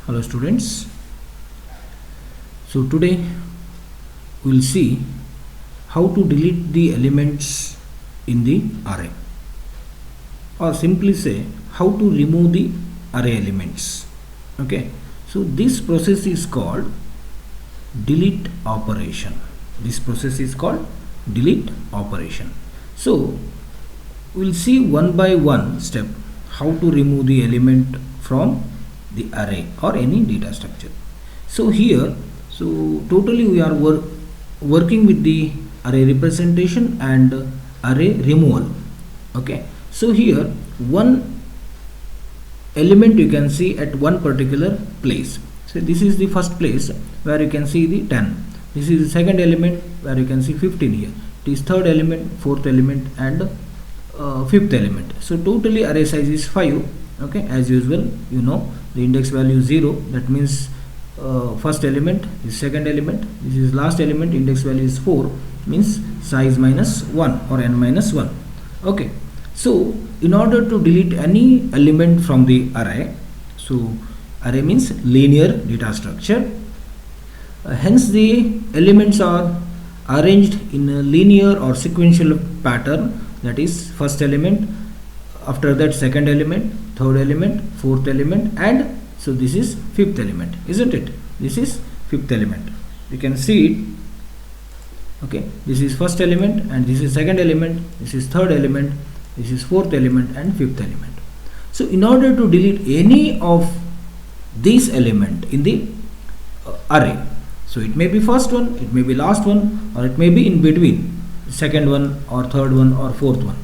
Hello students. So today we will see how to delete the elements in the array, or simply say how to remove the array elements. Okay, so this process is called delete operation. This process is called delete operation. So we will see one by one step how to remove the element from the array or any data structure. So here, totally we are working with the array representation and array removal. Okay, so here one element you can see at one particular place. So this is the first place where you can see the 10. This is the second element where you can see 15 here. It is third element, fourth element and fifth element. So totally array size is 5. Okay, as usual, you know the index value is 0. That means first element is second element, this is last element, index value is 4, means size minus 1 or n minus 1. Okay, so in order to delete any element from the array, so array means linear data structure, hence the elements are arranged in a linear or sequential pattern. That is first element, after that second element, third element, fourth element, and so this is fifth element, isn't it? This is fifth element. You can see it. Okay, this is first element and this is second element, this is third element, this is fourth element and fifth element. So in order to delete any of these element in the array, so it may be first one, it may be last one, or it may be in between, second one or third one or fourth one.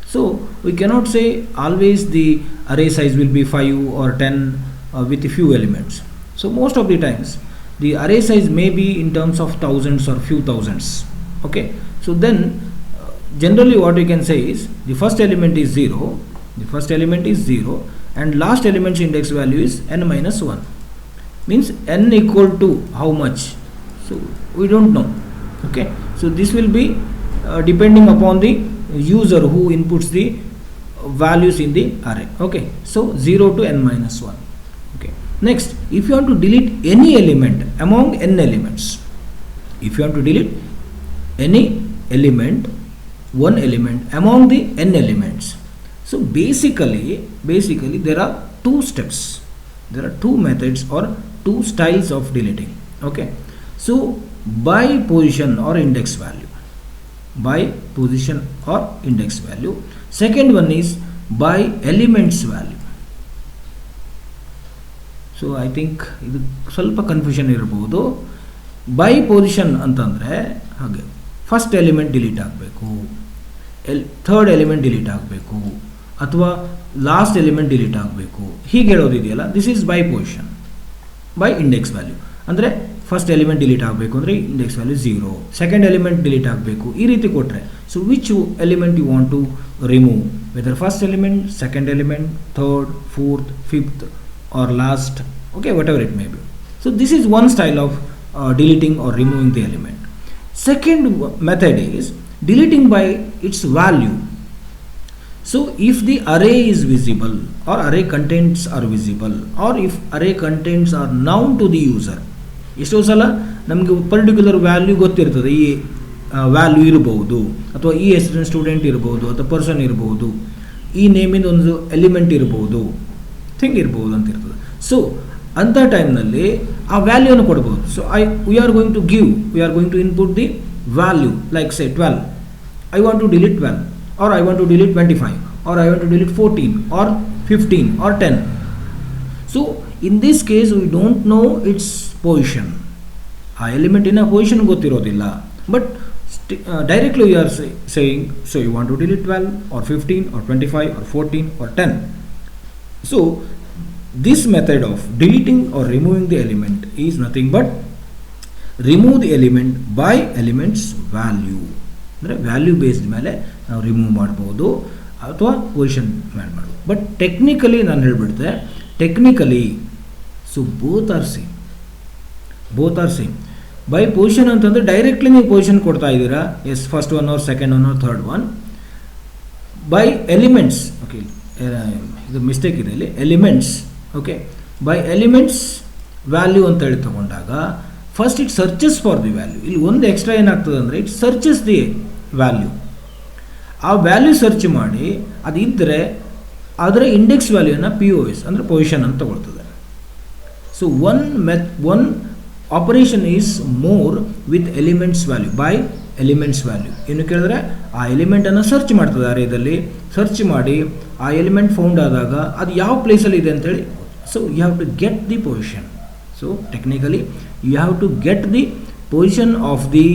So we cannot say always the array size will be 5 or 10 with a few elements. So most of the times the array size may be in terms of thousands or few thousands. Okay, so then generally what we can say is the first element is 0, and last element's index value is n minus 1, means n equal to how much, so we don't know. Okay, so this will be depending upon the user who inputs the values in the array. Okay, so 0 to n minus 1. Okay, next, if you want to delete any element among n elements, if you want to delete any element, one element among the n elements, so basically there are two steps, there are two methods or two styles of deleting. Okay, so by position or index value, second one is by elements value. So I think ಇದು ಸ್ವಲ್ಪ confusion ಇರಬಹುದು. By position ಅಂತಂದರೆ ಹಾಗೆ first element delete ಆಗಬೇಕು, third element delete ಆಗಬೇಕು, ಅಥವಾ last element delete ಆಗಬೇಕು, ಹೀಗೆ ಹೇಳೋದಿದೆಯಲ್ಲ, this is by position. By index value ಅಂದರೆ ಫಸ್ಟ್ ಎಲಿಮೆಂಟ್ ಡಿಲೀಟ್ ಆಗಬೇಕು ಅಂದರೆ index value 0, second element delete ಆಗಬೇಕು, ಈ ರೀತಿ ಕೊಟ್ಟರೆ so which element you want to remove, whether first element, second element, third, fourth, fifth or last, okay, whatever it may be. So this is one style of deleting or removing the element. Second method is deleting by its value. So if the array is visible or array contents are visible, or if array contents are known to the user, ಎಷ್ಟೋ ಸಲ ನಮಗೆ particular value ಗೊತ್ತಿರ್ತದೆ, ಈ value ಇರಬಹುದು, ಅಥವಾ ಈ ಹೆಸರಿನ student ಇರಬಹುದು, ಅಥವಾ ಪರ್ಸನ್ ಇರಬಹುದು, ಈ ನೇಮಿಂದ ಒಂದು ಎಲಿಮೆಂಟ್ ಇರಬಹುದು, ಥಿಂಗ್ ಇರ್ಬೋದು ಅಂತ ಇರ್ತದೆ. ಸೊ ಅಂಥ ಟೈಮ್ನಲ್ಲಿ ಆ ವ್ಯಾಲ್ಯೂನ ಕೊಡ್ಬೋದು. So we are going to input the value, like say 12, I want to delete 12, or I want to delete 25, or I want to delete 14 or 15 or 10. So in this case we don't know its position, ಆ ಎಲಿಮೆಂಟಿನ position ಗೊತ್ತಿರೋದಿಲ್ಲ, but directly you are saying, so you want to delete 12 or 15 or 25 or 14 or 10. So this method of deleting or removing the element is nothing but remove the element by elements value. ಅಂದರೆ value based ಮೇಲೆ ನಾವು remove ಮಾಡ್ಬೋದು ಅಥವಾ position ಮಾಡ್ಬೋದು. But technically ನಾನು ಹೇಳ್ಬಿಡ್ತೆ, technically so both are same. By position ಅಂತಂದರೆ directly ನೀವು ಪೊಸಿಷನ್ ಕೊಡ್ತಾ ಇದ್ದೀರಾ, as first one or second one or third one. By elements, okay, ಇದು ಮಿಸ್ಟೇಕ್ ಇದೆ ಇಲ್ಲಿ, elements. Okay, by elements value ಅಂತ ಹೇಳಿ ತಗೊಂಡಾಗ first it searches for the value. ಇಲ್ಲಿ ಒಂದು ಎಕ್ಸ್ಟ್ರಾ ಏನಾಗ್ತದೆ ಅಂದರೆ ಇಟ್ ಸರ್ಚಸ್ ದಿ ವ್ಯಾಲ್ಯೂ. ಆ ವ್ಯಾಲ್ಯೂ ಸರ್ಚ್ ಮಾಡಿ ಅದಿದ್ದರೆ ಅದರ ಇಂಡೆಕ್ಸ್ ವ್ಯಾಲ್ಯೂನ POS ಅಂದರೆ ಪೊಸಿಷನ್ ಅಂತ ತಗೊಳ್ತದೆ. So one operation is more with elements value by elements value. ಏನು ಕೇಳಿದ್ರೆ ಆ ಎಲಿಮೆಂಟನ್ನು ಸರ್ಚ್ ಮಾಡ್ತದೆ, ಅರೇದಲ್ಲಿ ಸರ್ಚ್ ಮಾಡಿ ಆ ಎಲಿಮೆಂಟ್ ಫೌಂಡ್ ಆದಾಗ ಅದು ಯಾವ ಪ್ಲೇಸಲ್ಲಿ ಇದೆ ಅಂತೇಳಿ. So you have to get the position. So technically you have to get the position of the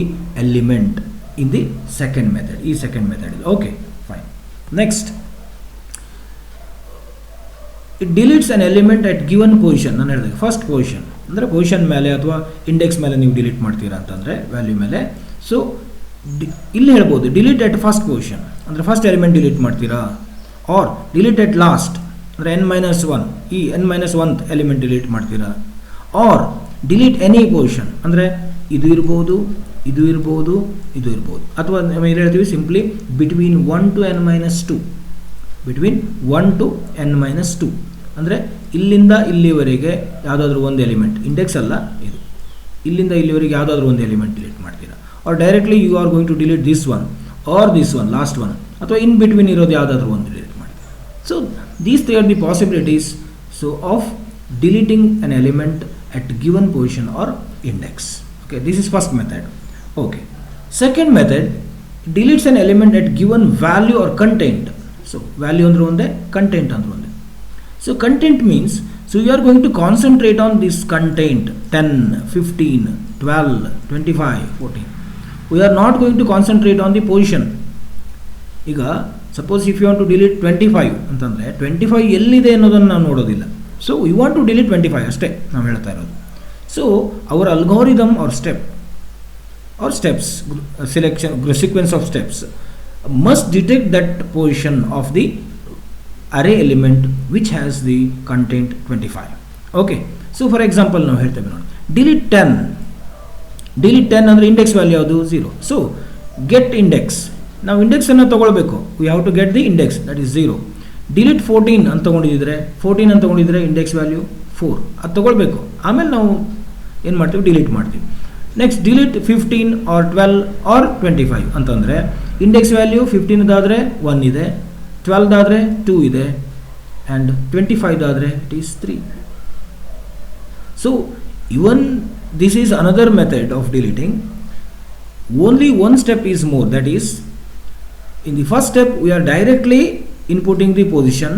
element in the second method. ಈ ಸೆಕೆಂಡ್ ಮೆಥಡ್ ಇದೆ. Okay fine. Next, it deletes an element at given position. ನಾನು ಹೇಳಿದೆ first position ಅಂದರೆ position ಮೇಲೆ ಅಥವಾ index ಮೇಲೆ ನೀವು delete ಮಾಡ್ತೀರಾ ಅಂತಂದರೆ ವ್ಯಾಲ್ಯೂ ಮೇಲೆ. ಸೊ ಇಲ್ಲಿ ಹೇಳ್ಬೋದು ಡಿಲೀಟ್ ಎಟ್ ಫಸ್ಟ್ ಪೊಸಿಷನ್ ಅಂದರೆ ಫಸ್ಟ್ ಎಲಿಮೆಂಟ್ ಡಿಲೀಟ್ ಮಾಡ್ತೀರಾ, ಆರ್ ಡಿಲೀಟ್ ಎಟ್ ಲಾಸ್ಟ್ ಅಂದರೆ n-1 ಈ n-1th ಎಲಿಮೆಂಟ್ ಡಿಲೀಟ್ ಮಾಡ್ತೀರಾ, ಆರ್ ಡಿಲೀಟ್ ಎನಿ ಪೊಸಿಷನ್ ಅಂದರೆ ಇದು ಇರ್ಬೋದು, ಇದು ಇರ್ಬೋದು, ಇದು ಇರ್ಬೋದು, ಅಥವಾ ನಾವು ಏನು ಹೇಳ್ತೀವಿ simply between 1 to n-2, between 1 to n-2 ಅಂದರೆ ಇಲ್ಲಿಂದ ಇಲ್ಲಿವರೆಗೆ ಯಾವುದಾದ್ರೂ ಒಂದು ಎಲಿಮೆಂಟ್, ಇಂಡೆಕ್ಸ್ ಅಲ್ಲ ಇದು, ಇಲ್ಲಿಂದ ಇಲ್ಲಿವರೆಗೆ ಯಾವುದಾದ್ರೂ ಒಂದು ಎಲಿಮೆಂಟ್ ಡಿಲೀಟ್ ಮಾಡ್ತೀರಾ, or directly you are going to delete this one or this one last one, ಅಥವಾ ಇನ್ ಬಿಟ್ವೀನ್ ಇರೋದು ಯಾವುದಾದ್ರೂ ಒಂದು ಡಿಲೀಟ್ ಮಾಡ್ತೀರಾ. So these they are the possibilities so of deleting an element at given position or index. Okay, this is first method. Okay, second method deletes an element at given value or content. So value andre onde, content andre onde. So content means, so you are going to concentrate on this content 10 15 12 25 14. We are not going to concentrate on the position. ಈಗ suppose if you want to delete 25 ಅಂತಂದ್ರೆ 25 ಎಲ್ಲಿದೆ ಅನ್ನೋದನ್ನು ನಾವು ನೋಡೋದಿಲ್ಲ. So you want to delete 25 ಅಷ್ಟೇ ನಾವು ಹೇಳ್ತಾ ಇರೋದು. So our algorithm or steps selection sequence of steps must detect that position of the array element which has the content 25. Okay, so for example ನಾವು ಹೇಳ್ತೇವೆ ನೋಡಿ, ಡಿಲೀಟ್ 10 ಅಂದರೆ index value ಯಾವುದು 0. So get index, ನಾವು ಇಂಡೆಕ್ಸನ್ನು ತೊಗೊಳ್ಬೇಕು, we have to get the index that is 0. Delete 14 ಅಂತ ತೊಗೊಂಡಿದ್ರೆ index value 4 ಅದು ತೊಗೊಳ್ಬೇಕು. ಆಮೇಲೆ ನಾವು ಏನು ಮಾಡ್ತೀವಿ, ಡಿಲೀಟ್ ಮಾಡ್ತೀವಿ. ನೆಕ್ಸ್ಟ್ ಡಿಲೀಟ್ 15 ಆರ್ 12 ಆರ್ 25 ಅಂತಂದರೆ ಇಂಡೆಕ್ಸ್ ವ್ಯಾಲ್ಯೂ 15ದಾದರೆ 1 ಇದೆ, 12ದಾದರೆ 2 ಇದೆ, ಆ್ಯಂಡ್ 25ದಾದರೆ it is 3. So even this is another method of deleting. Only one step is more, that is in the first step we are directly inputting the position.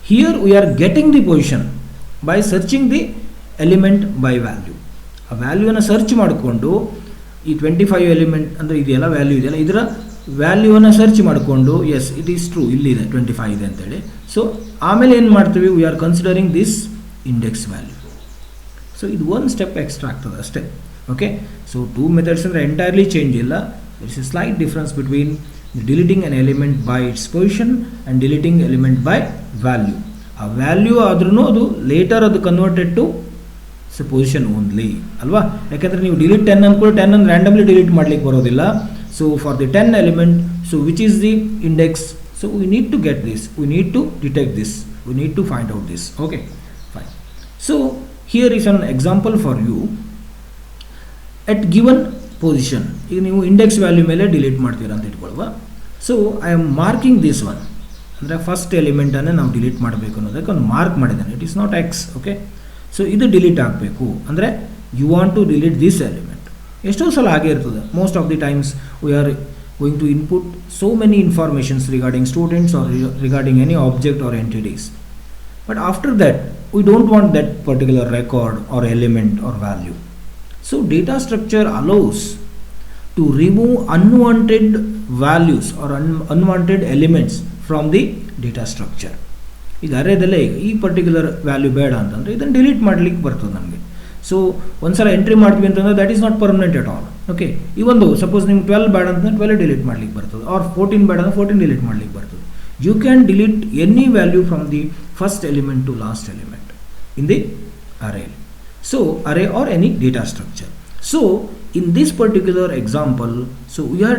Here we are getting the position by searching the element by value. ಆ ವ್ಯಾಲ್ಯೂವನ್ನು search ಮಾಡಿಕೊಂಡು ಈ 25 element ಅಂದರೆ ಇದೆಲ್ಲ value ಇದೆಯಲ್ಲ, ಇದರ ವ್ಯಾಲ್ಯೂವನ್ನು search ಮಾಡಿಕೊಂಡು ಎಸ್ ಇಟ್ ಈಸ್ ಟ್ರೂ, ಇಲ್ಲಿದೆ 25 ಇದೆ ಅಂತೇಳಿ. ಸೊ ಆಮೇಲೆ ಏನು ಮಾಡ್ತೀವಿ, we are considering this index value. So ಇದು ಒಂದು ಸ್ಟೆಪ್ ಎಕ್ಸ್ಟ್ರಾ ಆಗ್ತದೆ ಅಷ್ಟೇ. ಓಕೆ, ಸೊ 2 ಮೆಥಡ್ಸ್ ಅಂದರೆ ಎಂಟೈರ್ಲಿ ಚೇಂಜ್ ಇಲ್ಲ. There is a slight difference between deleting an element by its position and deleting element by value. ಆ value ಆದ್ರೂ ಅದು litre ಅದು ಕನ್ವರ್ಟೆಡ್ ಟು ಪೊಸಿಷನ್ ಓನ್ಲಿ ಅಲ್ವಾ. ಯಾಕೆಂದರೆ ನೀವು ಡಿಲೀಟ್ 10 ಅಂದ್ಕೊಂಡು 10 ಅನ್ನು ರ್ಯಾಂಡಮ್ಲಿ ಡಿಲೀಟ್ ಮಾಡ್ಲಿಕ್ಕೆ ಬರೋದಿಲ್ಲ. So for the 10 element, so which is the index, so we need to get this, we need to detect this, we need to find out this. Okay fine. So here is an example for you. At given position, ಈಗ ನೀವು index value ಮೇಲೆ delete ಮಾಡ್ತೀರಾ ಅಂತ ಇಟ್ಕೊಳ್ವಾ. So I am marking this one ಅಂದರೆ first ಎಲಿಮೆಂಟನ್ನು ನಾವು delete ಮಾಡಬೇಕು ಅನ್ನೋದಕ್ಕೆ ಒಂದು ಮಾರ್ಕ್ ಮಾಡಿದ್ದಾನೆ. It is not X. Okay, so ಇದು ಡಿಲೀಟ್ ಆಗಬೇಕು ಅಂದರೆ you want to delete this element. ಎಷ್ಟೋ ಸಲ ಹಾಗೆ ಇರ್ತದೆ. Most of the times we are going to input so many informations regarding students or regarding any object or entities, but after that we don't want that particular record or element or value. So data structure allows to remove unwanted values or unwanted elements from the data structure. ಈಗ ಅರೇದಲ್ಲೇ ಈ particular value ಬೇಡ ಅಂತಂದರೆ ಇದನ್ನು delete ಮಾಡಲಿಕ್ಕೆ ಬರ್ತದೆ ನಮಗೆ. So ಒಂದ್ಸಲ entry ಮಾಡ್ತೀವಿ ಅಂತಂದರೆ that is not permanent at all. Okay, ಈ ಒಂದು ಸಪೋಸ್ ನಿಮ್ಗೆ 12 ಬೇಡ ಅಂತಂದರೆ 12 ಡಿಲೀಟ್ ಮಾಡ್ಲಿಕ್ಕೆ ಬರ್ತದೆ, ಆರ್ 14 ಬೇಡ ಅಂದರೆ 14 ಡಿಲೀಟ್ ಮಾಡ್ಲಿಕ್ಕೆ ಬರ್ತದೆ. You can delete any value from the first element to last element in the array. So array or any data structure. So in this particular example, so we are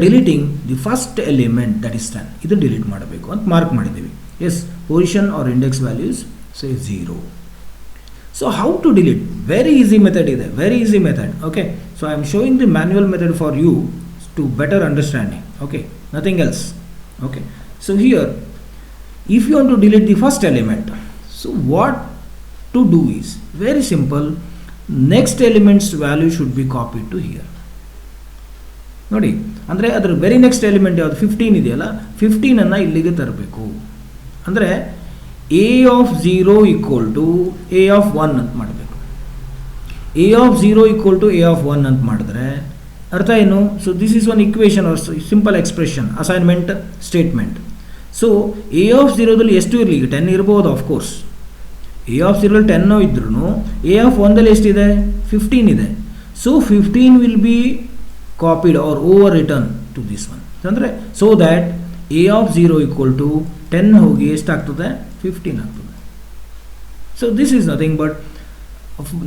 deleting the first element, that is 10. Idu delete ಮಾಡಬೇಕು ಅಂತ mark ಮಾಡಿದ್ದೀವಿ. Yes, position or index values say 0. So how to delete? Very easy method is there, very easy method. Okay, so I am showing the manual method for you to better understanding. Okay, nothing else. Okay, so here if you want to delete the first element, so what to do is very simple. Next element's value should be copied to here. ನೋಡಿ, ಅಂದರೆ ಅದರ very next element ಯಾವುದು 15 ಇದೆಯಲ್ಲ, 15ಅನ್ನು ಇಲ್ಲಿಗೆ ತರಬೇಕು. ಅಂದರೆ a of 0 equal to a of 1 ಅಂತ ಮಾಡಬೇಕು. a of 0 equal to a of 1 ಅಂತ ಮಾಡಿದ್ರೆ ಅರ್ಥ ಏನು? So this is one equation or simple expression, assignment statement. So a of 0ದಲ್ಲಿ ಎಷ್ಟು ಇರಲಿ? ಈಗ 10 ಇರ್ಬೋದು ಆಫ್ಕೋರ್ಸ್. a of 0 10 ಇದ್ರೂ a of 1ದಲ್ಲಿ ಎಷ್ಟಿದೆ? 15 ಇದೆ. So 15 will be copied or overwritten to this one. ಅಂದರೆ so that a of 0 equal to 10 ಹೋಗಿ ಎಷ್ಟಾಗ್ತದೆ? 15 ಆಗ್ತದೆ. So this is nothing but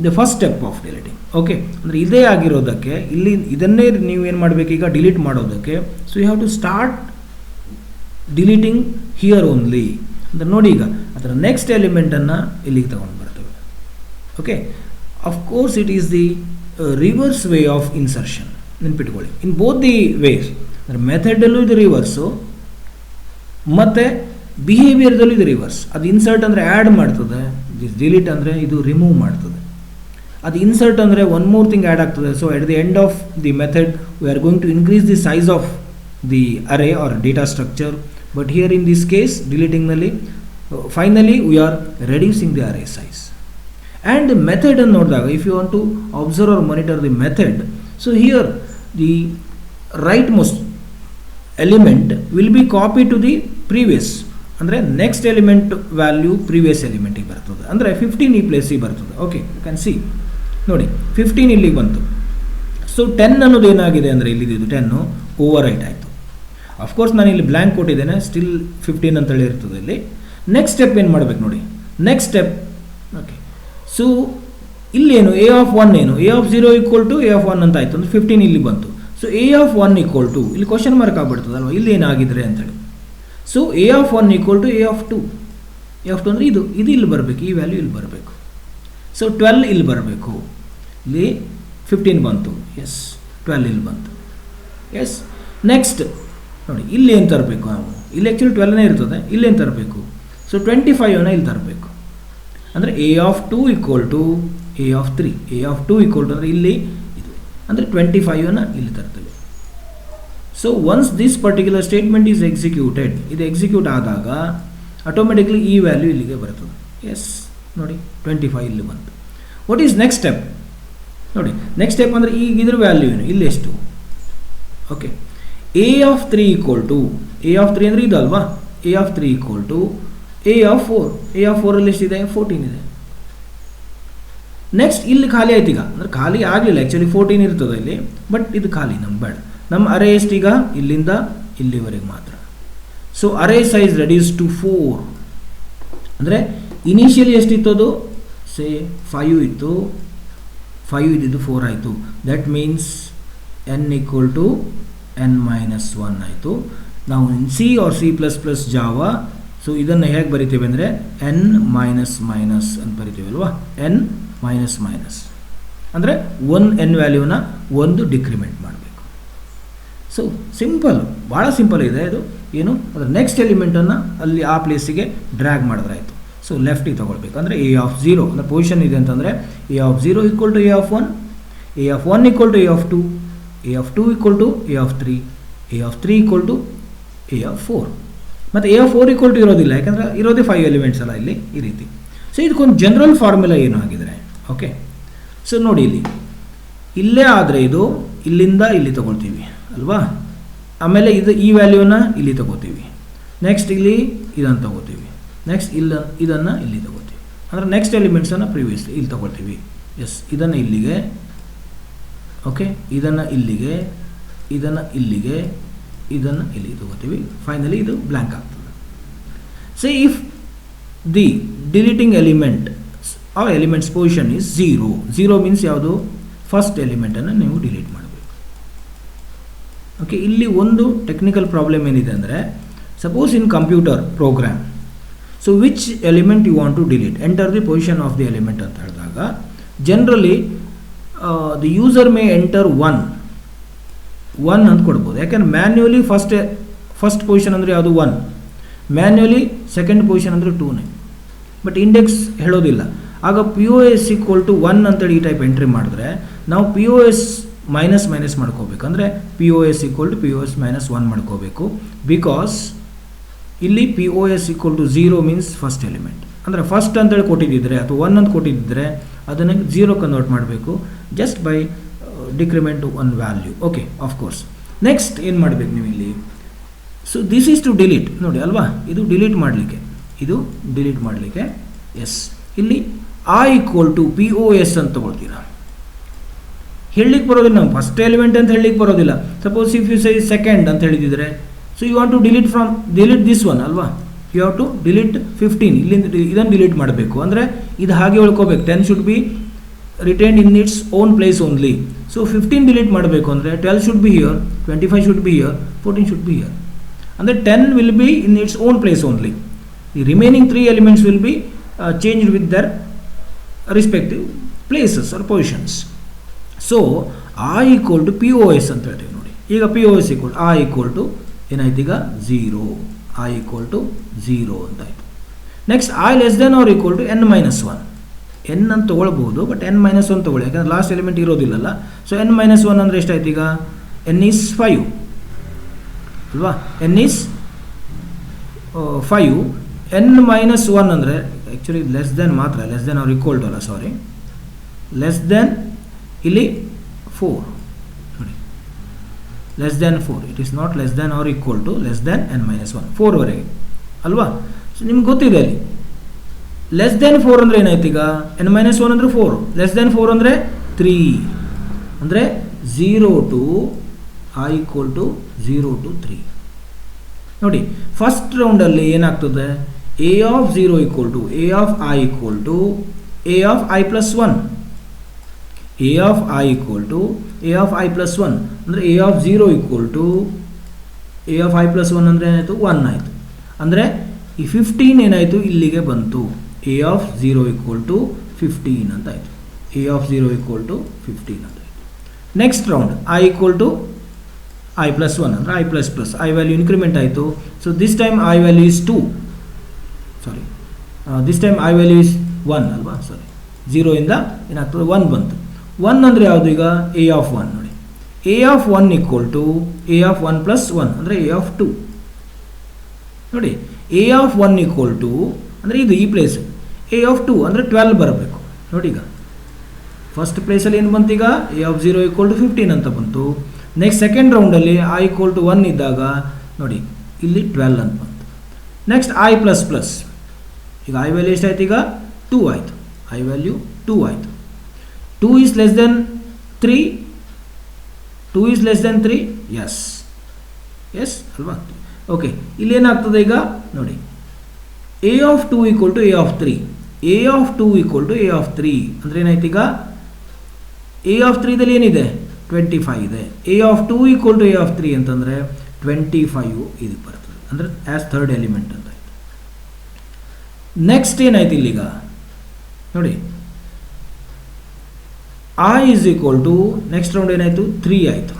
the first step of deleting. Okay, ಅಂದರೆ ಇದೇ ಆಗಿರೋದಕ್ಕೆ ಇಲ್ಲಿ ಇದನ್ನೇ ನೀವು ಏನು ಮಾಡಬೇಕು ಈಗ ಡಿಲೀಟ್ ಮಾಡೋದಕ್ಕೆ. So you have to start deleting here only. ಅಂದರೆ ನೋಡಿ, ಈಗ ಅದರ ನೆಕ್ಸ್ಟ್ ಎಲಿಮೆಂಟನ್ನು ಇಲ್ಲಿಗೆ ತಗೊಂಡು ಬರ್ತೇವೆ. Okay, of course it is the reverse way of insertion. ನೆನ್ಪಿಟ್ಕೊಳ್ಳಿ, ಇನ್ ಬೋತ್ ದಿ ವೇಸ್, ಅಂದರೆ ಮೆಥಡಲ್ಲೂ ಇದು ರಿವರ್ಸು ಮತ್ತು ಬಿಹೇವಿಯರ್ದಲ್ಲೂ ಇದು ರಿವರ್ಸ್. ಅದು ಇನ್ಸರ್ಟ್ ಅಂದರೆ ಆ್ಯಡ್ ಮಾಡ್ತದೆ, ದಿಸ್ ಡಿಲೀಟ್ ಅಂದರೆ ಇದು ರಿಮೂವ್ ಮಾಡ್ತದೆ. ಅದು ಇನ್ಸರ್ಟ್ ಅಂದರೆ ಒನ್ ಮೋರ್ ಥಿಂಗ್ ಆ್ಯಡ್ ಆಗ್ತದೆ. So at the end of the method we are going to increase the size of the array or data structure. But here in this case ಡಿಲೀಟಿಂಗ್ನಲ್ಲಿ finally we are reducing the array size. And ಮೆಥಡನ್ನು ನೋಡಿದಾಗ if you want to observe or monitor the method, so here the rightmost element will be copied to the previous, ಅಂದರೆ next element value previous ಎಲಿಮೆಂಟಿಗೆ ಬರ್ತದೆ. ಅಂದರೆ 15 ಈ ಪ್ಲೇಸಿಗೆ ಬರ್ತದೆ. Okay, you can see ನೋಡಿ 15 ಇಲ್ಲಿಗೆ ಬಂತು. ಸೊ 10 ಅನ್ನೋದು ಏನಾಗಿದೆ ಅಂದರೆ ಇಲ್ಲಿದ್ದು 10 ಓವರ್ ರೈಟ್ ಆಯಿತು. ಅಫ್ಕೋರ್ಸ್ ನಾನು ಇಲ್ಲಿ ಬ್ಲ್ಯಾಂಕ್ ಕೊಟ್ಟಿದ್ದೇನೆ, ಸ್ಟಿಲ್ 15 ಅಂತೇಳಿ ಇರ್ತದೆ ಇಲ್ಲಿ. ನೆಕ್ಸ್ಟ್ ಸ್ಟೆಪ್ ಏನು ಮಾಡಬೇಕು ನೋಡಿ, ನೆಕ್ಸ್ಟ್ ಸ್ಟೆಪ್. ಓಕೆ, ಸೊ ಇಲ್ಲೇನು a of 1 ಏನು, a of 0 equal to a of 1 ಅಂತ ಆಯಿತು. ಅಂದರೆ 15 ಇಲ್ಲಿ ಬಂತು. So a of 1 equal to ಇಲ್ಲಿ ಕ್ವಶನ್ ಮಾರ್ಕ್ ಆಗ್ಬಿಡ್ತದಲ್ವ, ಇಲ್ಲಿ ಏನಾಗಿದ್ರೆ ಅಂತೇಳಿ. So a of 1 equal to a of 2. a of 2 ಅಂದರೆ ಇದು ಇಲ್ಲಿ ಬರಬೇಕು, ಈ ವ್ಯಾಲ್ಯೂ ಇಲ್ಲಿ ಬರಬೇಕು. ಸೊ 12 ಇಲ್ಲಿ ಬರಬೇಕು. ಇಲ್ಲಿ 15 ಬಂತು, ಎಸ್ 12 ಇಲ್ಲಿ ಬಂತು, ಎಸ್. ನೆಕ್ಸ್ಟ್ ನೋಡಿ, ಇಲ್ಲಿ ಏನು ತರಬೇಕು ನಾವು, ಇಲ್ಲಿ ಆ್ಯಕ್ಚುಲಿ 12ನೇ ಇರ್ತದೆ, ಇಲ್ಲೇನು ತರಬೇಕು? ಸೊ 25ಅನ್ನು ಇಲ್ಲಿ ತರಬೇಕು. ಅಂದರೆ a of 2 equal to a of 3. a of 2 equal to ಅಂದರೆ ಇಲ್ಲಿ ಇದು, ಅಂದರೆ 25ಅನ್ನು ಇಲ್ಲಿ ತರ್ತೇವೆ. So once this particular statement is executed, ಇದು ಎಕ್ಸಿಕ್ಯೂಟ್ ಆದಾಗ ಆಟೋಮೆಟಿಕ್ಲಿ ಈ ವ್ಯಾಲ್ಯೂ ಇಲ್ಲಿಗೆ ಬರ್ತದೆ. ಎಸ್ ನೋಡಿ 25 ಇಲ್ಲಿ ಬಂತು. ವಾಟ್ ಈಸ್ ನೆಕ್ಸ್ಟ್ ಸ್ಟೆಪ್ ನೋಡಿ, ನೆಕ್ಸ್ಟ್ ಸ್ಟೆಪ್ ಅಂದರೆ ಈಗ ಇದ್ರ ವ್ಯಾಲ್ಯೂ ಏನು, ಇಲ್ಲಿ ಎಷ್ಟು? Okay, a of 3 equal to a of 3 ಅಂದರೆ ಇದು ಅಲ್ವಾ, a of 3 equal to a of 4. a of 4ಅಲ್ಲಿ ಎಷ್ಟಿದೆ? 14 ಇದೆ. ನೆಕ್ಸ್ಟ್ ಇಲ್ಲಿ ಖಾಲಿ ಆಯ್ತು. ಈಗ ಅಂದರೆ ಖಾಲಿ ಆಗಲಿಲ್ಲ, ಆ್ಯಕ್ಚುಲಿ 14 ಇರ್ತದೆ ಇಲ್ಲಿ, ಬಟ್ ಇದು ಖಾಲಿ ನಮ್ಗೆ ಬೇಡ. ನಮ್ಮ ಅರೇ ಎಷ್ಟೀಗ ಇಲ್ಲಿಂದ ಇಲ್ಲಿವರೆಗೆ ಮಾತ್ರ. So array size reduce to 4. ಅಂದರೆ ಇನಿಷಿಯಲಿ ಎಷ್ಟಿತ್ತು ಅದು? ಸೇ 5 ಇತ್ತು, 5 ಇದ್ದಿದ್ದು 4 ಆಯಿತು. That means n equal to n-1 ಆಯಿತು. ನಾವು in C or C++ Java, so ಇದನ್ನು ಹೇಗೆ ಬರಿತೀವಿ ಅಂದರೆ n ಮೈನಸ್ ಅಂತ ಬರಿತೀವಿ ಅಲ್ವಾ, n ಮೈನಸ್ ಅಂದರೆ ಒಂದು n ವ್ಯಾಲ್ಯೂನ ಒಂದು ಡಿಕ್ರಿಮೆಂಟ್ ಮಾಡಬೇಕು. ಸೊ ಸಿಂಪಲ್, ಭಾಳ ಸಿಂಪಲ್ ಇದೆ ಇದು. ಏನು ಅದರ ನೆಕ್ಸ್ಟ್ ಎಲಿಮೆಂಟನ್ನು ಅಲ್ಲಿ ಆ ಪ್ಲೇಸಿಗೆ ಡ್ರ್ಯಾಗ್ ಮಾಡಿದ್ರೆ ಆಯಿತು. ಸೊ ಲೆಫ್ಟಿಗೆ ತೊಗೊಳ್ಬೇಕು. ಅಂದರೆ a of 0 ಅಂದರೆ ಪೊಸಿಷನ್ ಇದೆ ಅಂತಂದರೆ a of 0 equal to a of 1, a of 1 equal to a of 2, a of 2 equal to a of 3, a of 3 equal to a of 4. ಮತ್ತು a of 4 ಈಕ್ವಲ್ ಟು ಇರೋದಿಲ್ಲ, ಯಾಕಂದರೆ ಇರೋದೇ 5 elements ಅಲ್ಲ ಇಲ್ಲಿ, ಈ ರೀತಿ. ಸೊ ಇದಕ್ಕೊಂದು ಜನರಲ್ ಫಾರ್ಮುಲಾ ಏನು ಆಗಿದ್ರೆ, ಓಕೆ. ಸೊ ನೋಡಿ, ಇಲ್ಲಿ ಇಲ್ಲೇ ಆದರೆ ಇದು ಇಲ್ಲಿಂದ ಇಲ್ಲಿ ತೊಗೊಳ್ತೀವಿ ಅಲ್ವಾ, ಆಮೇಲೆ ಇದು ಈ ವ್ಯಾಲ್ಯೂನ ಇಲ್ಲಿ ತೊಗೋತೀವಿ, ನೆಕ್ಸ್ಟ್ ಇಲ್ಲಿ ಇದನ್ನು ತೊಗೋತೀವಿ, ನೆಕ್ಸ್ಟ್ ಇದನ್ನು ಇಲ್ಲಿ ತೊಗೋತೀವಿ. ಅಂದರೆ ನೆಕ್ಸ್ಟ್ ಎಲಿಮೆಂಟ್ಸನ್ನು ಪ್ರೀವಿಯಸ್ ಇಲ್ಲಿ ತೊಗೊಳ್ತೀವಿ. ಎಸ್, ಇದನ್ನು ಇಲ್ಲಿಗೆ, ಓಕೆ, ಇದನ್ನು ಇಲ್ಲಿಗೆ, ಇದನ್ನು ಇಲ್ಲಿಗೆ, ಇದನ್ನು ಇಲ್ಲಿ ತೊಗೋತೀವಿ. ಫೈನಲಿ ಇದು ಬ್ಲ್ಯಾಂಕ್ ಆಗ್ತದೆ. So if the deleting element or elements position is 0. 0 means ಯಾವುದು? ಫಸ್ಟ್ ಎಲಿಮೆಂಟನ್ನು ನೀವು ಡಿಲೀಟ್ ಮಾಡಬೇಕು. ಓಕೆ, ಇಲ್ಲಿ ಒಂದು ಟೆಕ್ನಿಕಲ್ ಪ್ರಾಬ್ಲಮ್ ಏನಿದೆ ಅಂದರೆ, suppose in computer program, so which element you want to delete, enter the position of the element ಅಂತ ಹೇಳಿದಾಗ generally the user may enter one ಅಂತ ಕೊಡ್ಬೋದು. ಯಾಕೆಂದ್ರೆ ಮ್ಯಾನ್ಯುವಲಿ ಫಸ್ಟ್ ಪೊಸಿಷನ್ ಅಂದರೆ ಯಾವುದು 1, ಮ್ಯಾನ್ಯುವಲಿ ಸೆಕೆಂಡ್ ಪೊಸಿಷನ್ ಅಂದರೆ 2ನೇ, ಬಟ್ ಇಂಡೆಕ್ಸ್ ಹೇಳೋದಿಲ್ಲ. ಆಗ POS = 1 ಅಂತೇಳಿ ಈ ಟೈಪ್ ಎಂಟ್ರಿ ಮಾಡಿದ್ರೆ ನಾವು POS ಮೈನಸ್ ಮಾಡ್ಕೋಬೇಕು. ಅಂದರೆ POS = POS -1 ಮಾಡ್ಕೋಬೇಕು. ಬಿಕಾಸ್ ಇಲ್ಲಿ POS = 0 ಮೀನ್ಸ್ ಫಸ್ಟ್ ಎಲಿಮೆಂಟ್. ಅಂದರೆ ಫಸ್ಟ್ ಅಂತೇಳಿ ಕೊಟ್ಟಿದ್ದಿದ್ರೆ ಅಥವಾ 1 ಅಂತ ಕೊಟ್ಟಿದ್ದರೆ ಅದನ್ನು 0 ಕನ್ವರ್ಟ್ ಮಾಡಬೇಕು just by decrement to 1 value. Okay, of course. Next ಏನು ಮಾಡಬೇಕು ನೀವು ಇಲ್ಲಿ? So this is to delete, ನೋಡಿ ಅಲ್ವಾ, ಇದು ಡಿಲೀಟ್ ಮಾಡಲಿಕ್ಕೆ ಎಸ್. ಇಲ್ಲಿ I = POS ಅಂತ ತಗೊಳ್ತೀರಾ. ಹೇಳಲಿಕ್ಕೆ ಬರೋದಿಲ್ಲ, ನಾವು ಫಸ್ಟ್ ಎಲಿಮೆಂಟ್ ಅಂತ ಹೇಳಲಿಕ್ಕೆ ಬರೋದಿಲ್ಲ. Suppose if you say second ಅಂತ ಹೇಳಿದಿದ್ರೆ, so you want to delete this one ಅಲ್ವಾ, ಯು ಹ್ಯಾವ್ ಟು ಡಿಲೀಟ್ 15, ಇಲ್ಲಿಂದ ಇದನ್ನು ಡಿಲೀಟ್ ಮಾಡಬೇಕು. ಅಂದರೆ ಇದು ಹಾಗೆ ಉಳ್ಕೋಬೇಕು, 10 should be retained in its own place only. So 15 delete ಮಾಡಬೇಕು ಅಂದರೆ 12 should be here, 25 should be here, 14 should be here. ಅಂದರೆ 10 will be in its own place only. The remaining 3 elements will be changed with their respective places or positions. So I = POS ಅಂತ ಹೇಳ್ತೀವಿ ನೋಡಿ. ಈಗ POS = I = ಏನಾಯ್ತು ಈಗ 0, I = 0 ಅಂತ ಆಯಿತು. Next I less than or equal to n-1, n ಅಂತ ತೊಗೊಳ್ಬೋದು, but n-1 ತೊಗೊಳ್ಳಿ, ಯಾಕಂದರೆ ಲಾಸ್ಟ್ ಎಲಿಮೆಂಟ್ ಇರೋದಿಲ್ಲಲ್ಲ. ಸೊ n-1 ಅಂದರೆ ಎಷ್ಟಾಯ್ತು ಈಗ? n is 5 ಅಲ್ವಾ, n is 5. n-1 ಅಂದರೆ ಆ್ಯಕ್ಚುಲಿ ಲೆಸ್ ದೆನ್ ಮಾತ್ರ, less than or equal to ಅಲ್ಲ, ಸಾರಿ, ಲೆಸ್ ದೆನ್ ಇಲ್ಲಿ 4 ನೋಡಿ, less than 4, it is not less than or equal to less than n-1, 4ವರೆಗೆ ಅಲ್ವಾ. ಸೊ ನಿಮ್ಗೆ ಗೊತ್ತಿದೆ ಅಲ್ಲಿ ಲೆಸ್ ದೆನ್ 4 ಅಂದರೆ ಏನಾಯ್ತು ಈಗ? n-1 ಅಂದರೆ 4, ಲೆಸ್ ದೆನ್ 4 ಅಂದರೆ 3, ಅಂದರೆ 0 to I = 0 to 3. ನೋಡಿ ಫಸ್ಟ್ ರೌಂಡಲ್ಲಿ ಏನಾಗ್ತದೆ? A of 0 = A of I = A of I plus 1, A of I = A of I plus 1, ಅಂದರೆ A of 0 = A of I plus 1 ಅಂದರೆ ಏನಾಯಿತು? 1 ಆಯಿತು. ಅಂದರೆ ಈ 15 ಏನಾಯಿತು? ಇಲ್ಲಿಗೆ ಬಂತು. A of 0 = 15 ಅಂತ ಆಯಿತು. A of 0 = 15 ಅಂತ ಆಯಿತು. Next round I = I plus 1 ಅಂದರೆ I plus I value increment ಆಯಿತು. So this time I value is 2, sorry, this time I value is 1 ಅಲ್ವಾ, ಸಾರಿ, 0 ಇಂದ ಏನಾಗ್ತದೆ 1 ಬಂತು. 1 ಅಂದರೆ ಯಾವುದು ಈಗ? A of 1 ನೋಡಿ, A of 1 = A of 1 plus 1 ಅಂದರೆ A of 2 ನೋಡಿ. A of 1 = ಅಂದರೆ ಇದು ಈ ಪ್ಲೇಸ್, A of 2 ಅಂದರೆ 12 ಬರಬೇಕು ನೋಡಿ. ಈಗ ಫಸ್ಟ್ ಪ್ಲೇಸಲ್ಲಿ ಏನು ಬಂತು ಈಗ? A of 0 = 15 ಅಂತ ಬಂತು. ನೆಕ್ಸ್ಟ್ ಸೆಕೆಂಡ್ ರೌಂಡಲ್ಲಿ I = 1 ಇದ್ದಾಗ ನೋಡಿ ಇಲ್ಲಿ 12 ಅಂತ ಬಂತು. ನೆಕ್ಸ್ಟ್ I ಪ್ಲಸ್ ಈಗ I ವ್ಯಾಲ್ಯೂ ಎಷ್ಟಾಯ್ತು ಈಗ? 2 ಆಯಿತು. I ವ್ಯಾಲ್ಯೂ 2 ಆಯಿತು. 2 is less than 3, 2 is less than 3, S ಅಲ್ವಾ. ಓಕೆ, ಇಲ್ಲಿ ಏನಾಗ್ತದೆ ಈಗ ನೋಡಿ, A of 2 = A of 3, A of 2 = A of 3 ಅಂದರೆ ಏನಾಯ್ತು ಈಗ? A of 3ದಲ್ಲಿ ಏನಿದೆ? 25 ಇದೆ. A of 2 = A of 3 ಅಂತಂದರೆ 25 ಇದಕ್ಕೆ ಬರ್ತದೆ, ಅಂದರೆ ಆ್ಯಸ್ ಥರ್ಡ್ ಎಲಿಮೆಂಟ್ ಅಂತ ಆಯಿತು. ನೆಕ್ಸ್ಟ್ ಏನಾಯ್ತು ಇಲ್ಲಿಗ ನೋಡಿ, I = ನೆಕ್ಸ್ಟ್ ರೌಂಡ್ ಏನಾಯಿತು? 3 ಆಯಿತು.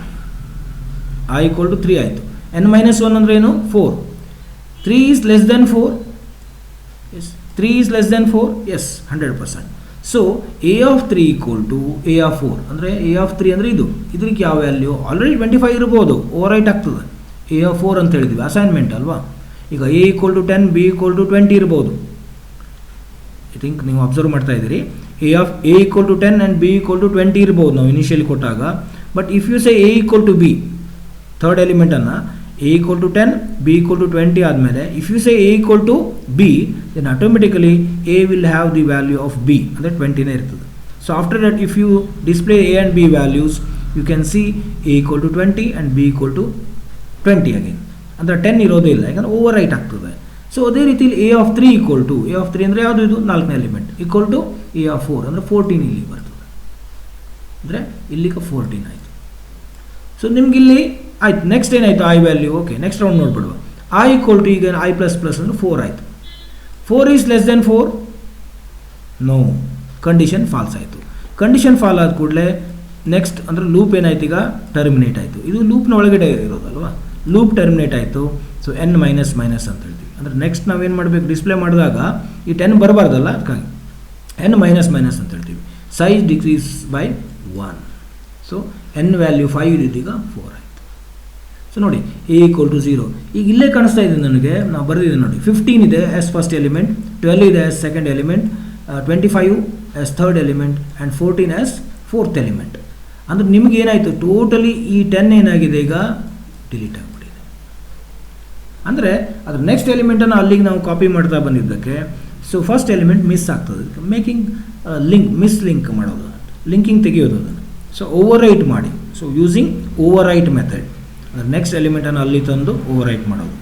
I = 3 ಆಯಿತು. n-1 ಅಂದರೆ ಏನು? 4. 3 is less than 4, yes, 3 is less than 4, yes, 100%. So A of 3 = A of 4 ಅಂದರೆ A of 3 ಅಂದರೆ ಇದಕ್ಕೆ ಯಾವ ವ್ಯಾಲ್ಯೂ? ಆಲ್ರೆಡಿ 25 ಇರ್ಬೋದು, ಓವರ್ ರೈಟ್ ಆಗ್ತದೆ. A of 4 ಅಂತ ಹೇಳಿದ್ವಿ, ಅಸೈನ್ಮೆಂಟ್ ಅಲ್ವಾ. ಈಗ A = 10, B = 20 ಇರ್ಬೋದು. ಐ ಥಿಂಕ್ ನೀವು ಅಬ್ಸರ್ವ್ ಮಾಡ್ತಾ ಇದ್ದೀರಿ. A = 10 ಆ್ಯಂಡ್ B = 20 ಇರ್ಬೋದು ನಾವು ಇನಿಷಿಯಲಿ ಕೊಟ್ಟಾಗ. But if you say A = B, third ಎಲಿಮೆಂಟನ್ನು A = 10, B = 20 ಆದಮೇಲೆ if you say A = B, then automatically A will have the value of B, ಅಂದರೆ 20ನೇ ಇರ್ತದೆ. So after that if you display A and B values, you can see A = 20 and B = 20 again, ಅಂದರೆ 10 ಇರೋದೇ ಇಲ್ಲ, ಯಾಕಂದರೆ over right ಆಗ್ತದೆ. So ಅದೇ ರೀತಿಯಲ್ಲಿ A of 3 = A of 3 ಅಂದರೆ ಯಾವುದು? ಇದು 4ನೇ ಎಲಿಮೆಂಟ್ = A of 4 ಅಂದರೆ 14 ಇಲ್ಲಿ ಬರ್ತದೆ, ಅಂದರೆ ಇಲ್ಲಿಗೆ 14 ಆಯಿತು. ಸೊ ನಿಮಗಿಲ್ಲಿ ಆಯ್ತು. ನೆಕ್ಸ್ಟ್ ಏನಾಯಿತು? I value. Okay, next round ನೋಡ್ಬಿಡುವ. I = ಈಗ I++ ಅಂದರೆ 4 ಆಯಿತು. 4 is less than 4, no, condition false ಆಯಿತು. ಕಂಡೀಷನ್ ಫಾಲ್ ಆದ ಕೂಡಲೇ ನೆಕ್ಸ್ಟ್ ಅಂದರೆ ಲೂಪ್ ಏನಾಯ್ತು, ಈಗ ಟರ್ಮಿನೇಟ್ ಆಯಿತು. ಇದು ಲೂಪ್ನ ಒಳಗಡೆ ಇರೋದಲ್ವಾ, ಲೂಪ್ ಟರ್ಮಿನೇಟ್ ಆಯಿತು. ಸೊ n ಮೈನಸ್ ಮೈನಸ್ ಅಂತ ಹೇಳ್ತೀವಿ. ಅಂದರೆ ನೆಕ್ಸ್ಟ್ ನಾವೇನು ಮಾಡಬೇಕು, ಡಿಸ್ಪ್ಲೇ ಮಾಡಿದಾಗ ಈ 10 ಬರಬಾರ್ದಲ್ಲ, ಅದಕ್ಕಾಗಿ n ಮೈನಸ್ ಮೈನಸ್ ಅಂತ ಹೇಳ್ತೀವಿ. Size decrease by 1. So n value 5 ಇದೀಗ 4 ಆಯಿತು. ಸೊ ನೋಡಿ a ಈಕ್ವಲ್ ಟು 0. ಈಗ ಇಲ್ಲೇ ಕಾಣಿಸ್ತಾ ಇದೆ ನನಗೆ, ನಾವು ಬರೆದಿದೆ ನೋಡಿ, 15 ಇದೆ ಆಸ್ ಫಸ್ಟ್ ಎಲಿಮೆಂಟ್, 12 ಇದೆ as second element, 25 as third element and 14 as fourth element. ಅಂದರೆ ನಿಮ್ಗೆ ಏನಾಯಿತು, ಟೋಟಲಿ ಈ 10 ಏನಾಗಿದೆ ಈಗ ಡಿಲೀಟ್ ಆಗಿಬಿಟ್ಟಿದೆ. ಅಂದರೆ ಅದ್ರ ನೆಕ್ಸ್ಟ್ ಎಲಿಮೆಂಟನ್ನು ಅಲ್ಲಿಗೆ ನಾವು ಕಾಪಿ ಮಾಡ್ತಾ ಬಂದಿದ್ದಕ್ಕೆ ಸೊ ಫಸ್ಟ್ ಎಲಿಮೆಂಟ್ ಮಿಸ್ ಆಗ್ತದೆ. ಮೇಕಿಂಗ್ ಲಿಂಕ್, ಮಿಸ್ ಲಿಂಕ್ ಮಾಡೋದು, ಲಿಂಕಿಂಗ್ ತೆಗೆಯೋದು ಅದನ್ನು. ಸೊ ಓವರ್ ರೈಟ್ ಮಾಡಿ. So using over right method, ಅಂದರೆ ನೆಕ್ಸ್ಟ್ ಎಲಿಮೆಂಟನ್ನು ಅಲ್ಲಿ ತಂದು ಓವರ್ ರೈಟ್ ಮಾಡೋದು.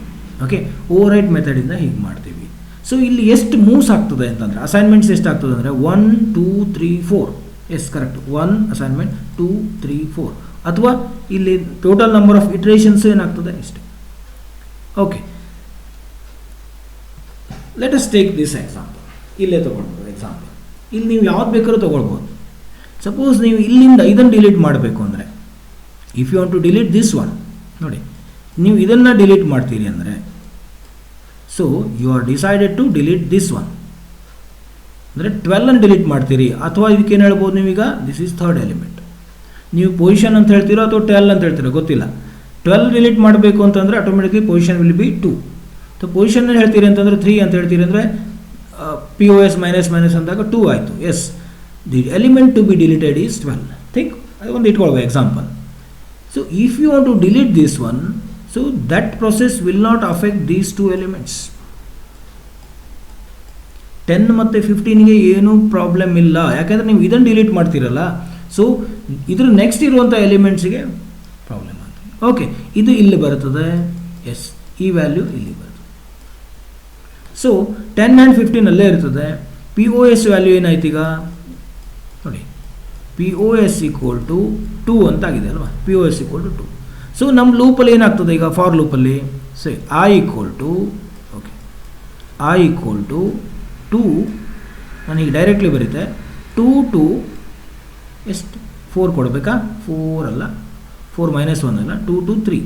ಓಕೆ, ಓವರ್ ರೈಟ್ ಮೆಥಡಿಂದ ಹೀಗೆ ಮಾಡ್ತೀವಿ. ಸೊ ಇಲ್ಲಿ ಎಷ್ಟು ಮೂವ್ಸ್ ಆಗ್ತದೆ ಅಂತಂದರೆ, ಅಸೈನ್ಮೆಂಟ್ಸ್ ಎಷ್ಟು ಆಗ್ತದೆ ಅಂದರೆ 1 2 3 4. Yes, correct, 1 assignment, 2 3 4. ಅಥವಾ ಇಲ್ಲಿ ಟೋಟಲ್ ನಂಬರ್ ಆಫ್ ಇಟ್ರೇಷನ್ಸ್ ಏನಾಗ್ತದೆ ಇಷ್ಟೇ. Okay, let us take this example. ಇಲ್ಲೇ ತೊಗೊಳ್ಬೋದು ಎಕ್ಸಾಂಪಲ್. ಇಲ್ಲಿ ನೀವು ಯಾವ್ದು ಬೇಕಾದ್ರೂ ತೊಗೊಳ್ಬೋದು. ಸಪೋಸ್ ನೀವು ಇಲ್ಲಿಂದ ಇದನ್ನು ಡಿಲೀಟ್ ಮಾಡಬೇಕು ಅಂದರೆ, if you want to delete this one, ನೋಡಿ ನೀವು ಇದನ್ನು ಡಿಲೀಟ್ ಮಾಡ್ತೀರಿ ಅಂದರೆ, so you are decided to delete this one ಅಂದರೆ 12 ಡಿಲೀಟ್ ಮಾಡ್ತೀರಿ. ಅಥವಾ ಇದಕ್ಕೇನು ಹೇಳ್ಬೋದು ನೀವೀಗ, ದಿಸ್ ಈಸ್ ಥರ್ಡ್ ಎಲಿಮೆಂಟ್. ನೀವು ಪೊಸಿಷನ್ ಅಂತ ಹೇಳ್ತೀರೋ ಅಥವಾ 12 ಅಂತ ಹೇಳ್ತೀರೋ ಗೊತ್ತಿಲ್ಲ. 12 ಡಿಲೀಟ್ ಮಾಡಬೇಕು ಅಂತಂದರೆ automatically position will be 2. So position ಹೇಳ್ತೀರಿ ಅಂತಂದರೆ 3 ಅಂತ ಹೇಳ್ತೀರಿ ಅಂದರೆ POS ಮೈನಸ್ ಮೈನಸ್ ಅಂದಾಗ 2 ಆಯಿತು. Yes, the element to be deleted is 12. Think, ಅದೊಂದು ಇಟ್ಕೊಳ್ಬೇಕು example. So if you want to delete this one, so that process will not affect these 2 elements. 10 ಮತ್ತು 15ಗೆ ಏನೂ ಪ್ರಾಬ್ಲಮ್ ಇಲ್ಲ, ಯಾಕೆಂದರೆ ನೀವು ಇದನ್ನು ಡಿಲೀಟ್ ಮಾಡ್ತೀರಲ್ಲ. ಸೊ ಇದ್ರ ನೆಕ್ಸ್ಟ್ ಇರುವಂಥ ಎಲಿಮೆಂಟ್ಸಿಗೆ ಪ್ರಾಬ್ಲಮ್ ಆಗ್ತದೆ. ಓಕೆ, ಇದು ಇಲ್ಲಿ ಬರ್ತದೆ. ಎಸ್, ಈ ವ್ಯಾಲ್ಯೂ ಇಲ್ಲಿ ಬರ್ತದೆ. ಸೊ 10 ಆ್ಯಂಡ್ 15 ಅಲ್ಲೇ ಇರ್ತದೆ. POS ವ್ಯಾಲ್ಯೂ ಏನಾಯ್ತು ಈಗ ನೋಡಿ, POS ಈಕ್ವಲ್ ಟು 2 ಅಂತ ಆಗಿದೆ ಅಲ್ವಾ, POS ಈಕ್ವಲ್ ಟು 2. ಸೊ ನಮ್ಮ ಲೂಪಲ್ಲಿ ಏನಾಗ್ತದೆ ಈಗ, ಫಾರ್ ಲೂಪಲ್ಲಿ so I equal to, okay, I equal to 2, ನನಗೆ ಡೈರೆಕ್ಟ್ಲಿ ಬರುತ್ತೆ 2 ಟು ಎಷ್ಟು 4 ಕೊಡಬೇಕಾ, 4 ಅಲ್ಲ, 4 ಮೈನಸ್ 1 ಅಲ್ಲ, 2 ಟು 3,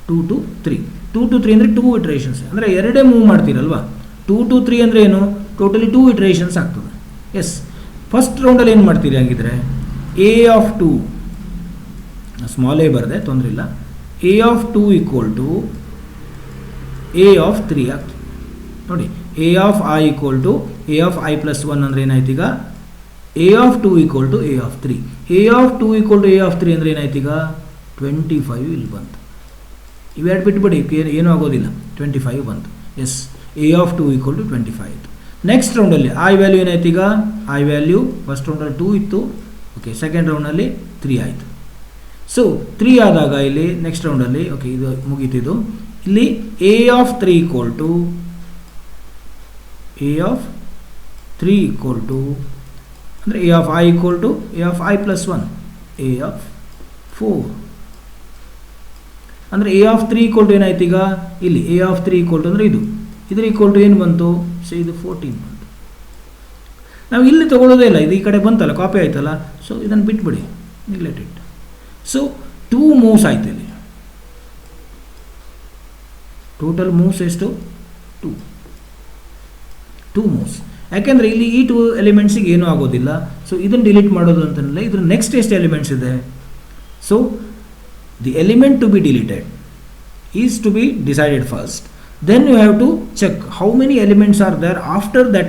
2 ಟು 3, 2 ಟು 3 ಅಂದರೆ 2 ಇಟ್ರೇಷನ್ಸ್, ಅಂದರೆ ಎರಡೇ ಮೂವ್ ಮಾಡ್ತೀರಲ್ವಾ. 2 ಟು 3 ಅಂದರೆ ಏನು, ಟೋಟಲಿ 2 ಇಟ್ರೇಷನ್ಸ್ ಆಗ್ತದೆ. ಎಸ್, ಫಸ್ಟ್ ರೌಂಡಲ್ಲಿ ಏನು ಮಾಡ್ತೀರಿ ಹಾಗಿದ್ರೆ, A ಆಫ್ 2, ಸ್ಮಾಲ್ ಎ ಬರದೆ ತೊಂದರೆ ಇಲ್ಲ, A of 2 equal to A of 3 ಆಗ್ತದೆ. ನೋಡಿ, A of I equal to A of I plus 1 ಅಂದರೆ ಏನಾಯ್ತು ಈಗ, A of 2 equal to A of 3. A of 2 equal to A of 3 ಅಂದರೆ ಏನಾಯ್ತು ಈಗ 25 ಇಲ್ಲಿ ಬಂತು. ಇವೆರಡು ಬಿಟ್ಬಿಡಿ, ಏನೂ ಆಗೋದಿಲ್ಲ, 25 ಬಂತು. Yes, A of 2 equal to 25 ಆಯಿತು. ನೆಕ್ಸ್ಟ್ ರೌಂಡಲ್ಲಿ I ವ್ಯಾಲ್ಯೂ ಏನಾಯ್ತು ಈಗ, I ವ್ಯಾಲ್ಯೂ ಫಸ್ಟ್ ರೌಂಡಲ್ಲಿ 2 ಇತ್ತು. ಓಕೆ, ಸೆಕೆಂಡ್ ರೌಂಡಲ್ಲಿ 3 ಆಯಿತು. ಸೊ 3 ಆದಾಗ ಇಲ್ಲಿ ನೆಕ್ಸ್ಟ್ ರೌಂಡಲ್ಲಿ, ಓಕೆ ಇದು ಮುಗೀತಿದ್ದು, ಇಲ್ಲಿ A of 3 equal to A of 3 equal to ಅಂದರೆ A of I equal to A of I plus 1, A of 4 ಅಂದರೆ A ಆಫ್ 3 ಈಕ್ವಲ್ ಟು ಏನಾಯ್ತು ಈಗ, ಇಲ್ಲಿ A ಆಫ್ 3 ಈಕ್ವಲ್ ಟು ಅಂದರೆ ಇದ್ರ ಈಕ್ವಲ್ ಟು ಏನು ಬಂತು, ಸೊ ಇದು 14 ಬಂತು. ನಾವು ಇಲ್ಲಿ ತೊಗೊಳ್ಳೋದೇ ಇಲ್ಲ, ಇದು ಈ ಕಡೆ ಬಂತಲ್ಲ, ಕಾಪಿ ಆಯ್ತಲ್ಲ. ಸೊ ಇದನ್ನು ಬಿಟ್ಬಿಡಿ, ನೆಗ್ಲೆಕ್ಟ್ ಇಟ್. ಸೊ 2 ಮೂವ್ಸ್ ಆಯ್ತು ಇಲ್ಲಿ, ಟೋಟಲ್ ಮೂವ್ಸ್ ಎಷ್ಟು, 2 ಮೂವ್ಸ್. ಯಾಕೆಂದರೆ ಇಲ್ಲಿ ಈ 2 ಎಲಿಮೆಂಟ್ಸಿಗೆ ಏನೂ ಆಗೋದಿಲ್ಲ. ಸೊ ಇದನ್ನು ಡಿಲೀಟ್ ಮಾಡೋದು ಅಂತಲೇ, ಇದ್ರ ನೆಕ್ಸ್ಟ್ ಎಷ್ಟು ಎಲಿಮೆಂಟ್ಸ್ ಇದೆ. So the element to be deleted is to be decided first. Then you have to check how many elements are there after that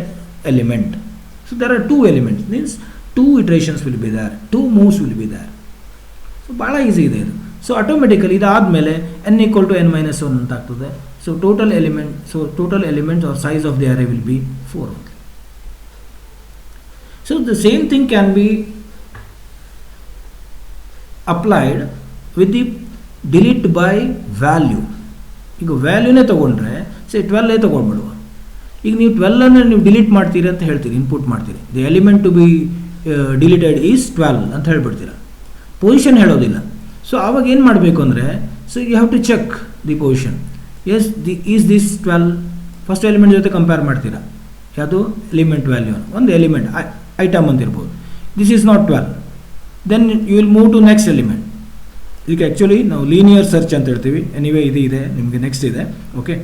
element. So there are 2 elements, means 2 iterations will be there, 2 moves will be there. So bada easy ಇದೆ ಇದು. So automatically ಇದಾದಮೇಲೆ n equal to n minus 1 ಅಂತ ಆಗ್ತದೆ. So total element or size of the array will be 4 only. So the same thing can be applied with the delete by value. ಈಗ ವ್ಯಾಲ್ಯೂನೇ ತೊಗೊಂಡ್ರೆ ಸೇ 12 ತೊಗೊಂಡ್ಬಿಡುವ. ಈಗ ನೀವು 12 ನೀವು ಡಿಲೀಟ್ ಮಾಡ್ತೀರಿ ಅಂತ ಹೇಳ್ತೀರಿ, ಇನ್ಪುಟ್ ಮಾಡ್ತೀರಿ, the element to be deleted is 12 ಅಂತ ಹೇಳ್ಬಿಡ್ತೀರ, ಪೊಸಿಷನ್ ಹೇಳೋದಿಲ್ಲ. ಸೊ ಆವಾಗ ಏನು ಮಾಡಬೇಕು ಅಂದರೆ, so you have to check the position. Yes is this 12 first element ಜೊತೆ ಕಂಪೇರ್ ಮಾಡ್ತೀರಾ, ಯಾವುದು ಎಲಿಮೆಂಟ್ ವ್ಯಾಲ್ಯೂ ಒಂದು ಎಲಿಮೆಂಟ್ ಐಟಮ್ ಅಂತ ಇರ್ಬೋದು. This is not 12, then you will move to next element. ಇದಕ್ಕೆ ಆ್ಯಕ್ಚುಲಿ ನಾವು ಲೀನಿಯರ್ ಸರ್ಚ್ ಅಂತ ಹೇಳ್ತೀವಿ. ಎನಿವೇ ಇದು ಇದೆ ನಿಮಗೆ, ನೆಕ್ಸ್ಟ್ ಇದೆ. ಓಕೆ,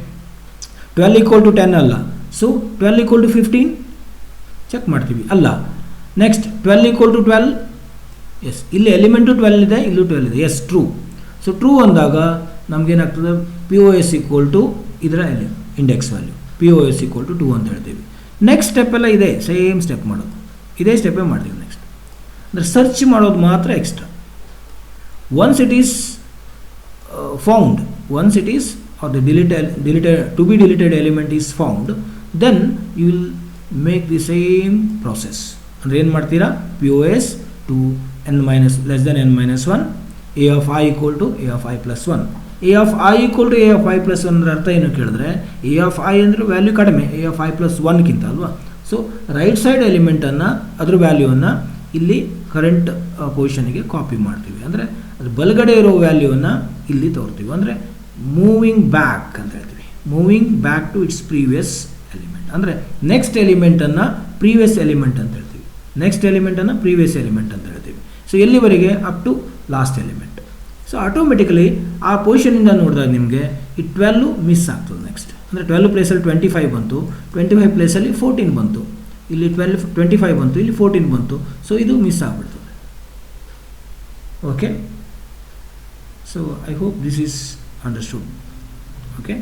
12 ಈಕ್ವಲ್ ಟು 10 ಅಲ್ಲ, ಸೊ 12 ಈಕ್ವಲ್ ಟು 15 ಚೆಕ್ ಮಾಡ್ತೀವಿ, ಅಲ್ಲ. ನೆಕ್ಸ್ಟ್ 12 ಈಕ್ವಲ್ ಟು 12, ಎಸ್ ಇಲ್ಲಿ ಎಲಿಮೆಂಟು 12 ಇದೆ, ಇಲ್ಲೂ 12 ಇದೆ, ಎಸ್ ಟ್ರೂ. ಸೊ ಟ್ರೂ ಅಂದಾಗ ನಮಗೇನಾಗ್ತದೆ, P O S equal to ಇದರ index value P O S equal to 2 ಅಂತ ಹೇಳ್ತೀವಿ. ನೆಕ್ಸ್ಟ್ ಸ್ಟೆಪ್ ಎಲ್ಲ ಇದೆ, ಸೇಮ್ ಸ್ಟೆಪ್ ಮಾಡೋದು, ಇದೇ ಸ್ಟೆಪ್ಪೇ ಮಾಡ್ತೀವಿ. ನೆಕ್ಸ್ಟ್ ಅಂದರೆ ಸರ್ಚ್ ಮಾಡೋದು ಮಾತ್ರ extra. Once it is found, once it is or the to be deleted element is found, then you will make the same process. ಅಂದರೆ ಏನು ಮಾಡ್ತೀರಾ, P O S to n minus less than n minus 1, a of I equal to a of I plus 1. a of I equal to a of I plus 1 ಅಂದರೆ ಅರ್ಥ ಏನು ಕೇಳಿದ್ರೆ, a of I ಅಂದರೆ value ಕಡಿಮೆ a of I plus 1ಗಿಂತ ಅಲ್ವಾ. So right side ಎಲಿಮೆಂಟನ್ನು ಅದ್ರ ವ್ಯಾಲ್ಯೂವನ್ನು ಇಲ್ಲಿ ಕರೆಂಟ್ ಪೊಸಿಷನ್ಗೆ ಕಾಪಿ ಮಾಡ್ತೀವಿ. ಅಂದರೆ ಅದು ಬಲಗಡೆ ಇರೋ ವ್ಯಾಲ್ಯೂವನ್ನು ಇಲ್ಲಿ ತೋರ್ತೀವಿ. ಅಂದರೆ ಮೂವಿಂಗ್ ಬ್ಯಾಕ್ ಅಂತ ಹೇಳ್ತೀವಿ, moving back to its previous element. ಅಂದರೆ ನೆಕ್ಸ್ಟ್ ಎಲಿಮೆಂಟನ್ನು ಪ್ರೀವಿಯಸ್ ಎಲಿಮೆಂಟ್ ಅಂತ ಹೇಳ್ತೀವಿ, ನೆಕ್ಸ್ಟ್ ಎಲಿಮೆಂಟನ್ನು ಪ್ರೀವಿಯಸ್ ಎಲಿಮೆಂಟ್ ಅಂತ ಹೇಳ್ತೀವಿ. ಸೊ ಎಲ್ಲಿವರೆಗೆ, up to last element. So automatically ಆ ಪೊಸಿಷನಿಂದ ನೋಡಿದಾಗ ನಿಮಗೆ ಈ 12 ಮಿಸ್ ಆಗ್ತದೆ. ನೆಕ್ಸ್ಟ್ ಅಂದರೆ 12 ಪ್ಲೇಸಲ್ಲಿ 25 ಬಂತು, 25 ಪ್ಲೇಸಲ್ಲಿ 14 ಬಂತು, ಇಲ್ಲಿ 25 ಬಂತು, ಇಲ್ಲಿ 14 ಬಂತು. ಸೊ ಇದು ಮಿಸ್ ಆಗಿಬಿಡ್ತದೆ. Okay, so I hope this is understood. Okay.